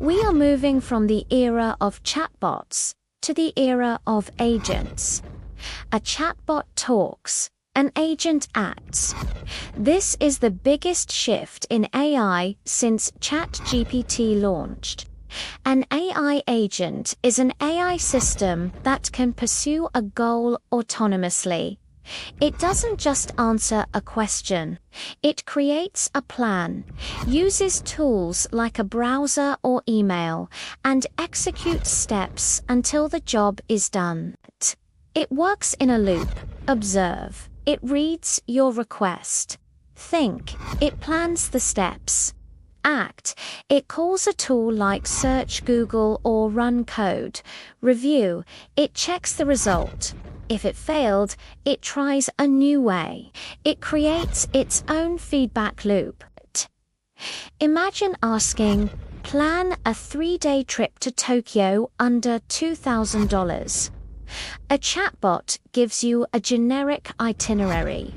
We are moving from the era of chatbots to the era of agents. A chatbot talks, an agent acts. This is the biggest shift in AI since ChatGPT launched. An AI agent is an AI system that can pursue a goal autonomously. It doesn't just answer a question. It creates a plan, uses tools like a browser or email, and executes steps until the job is done. It works in a loop. Observe. It reads your request. Think. It plans the steps. Act. It calls a tool like Search Google or Run Code. Review. It checks the result. If it failed, it tries a new way. It creates its own feedback loop. Imagine asking, plan a 3-day trip to Tokyo under $2,000. A chatbot gives you a generic itinerary.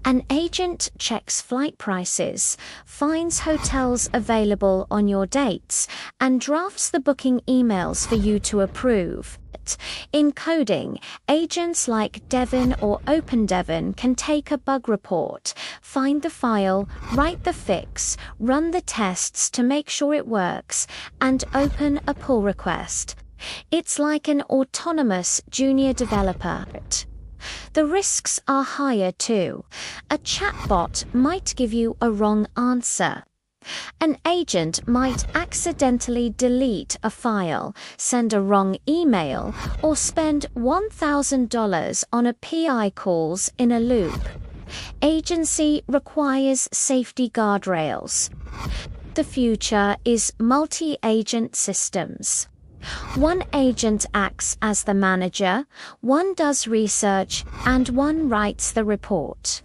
An agent checks flight prices, finds hotels available on your dates, and drafts the booking emails for you to approve. In coding, agents like Devin or OpenDevin can take a bug report, find the file, write the fix, run the tests to make sure it works, and open a pull request. It's like an autonomous junior developer. The risks are higher too. A chatbot might give you a wrong answer. An agent might accidentally delete a file, send a wrong email, or spend $1,000 on API calls in a loop. Agency requires safety guardrails. The future is multi-agent systems. One agent acts as the manager, one does research, and one writes the report.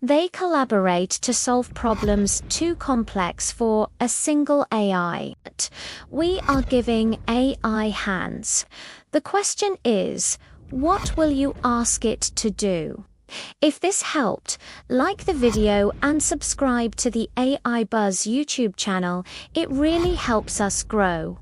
They collaborate to solve problems too complex for a single AI. We are giving AI hands. The question is, what will you ask it to do? If this helped, like the video and subscribe to the AI Buzz YouTube channel. It really helps us grow.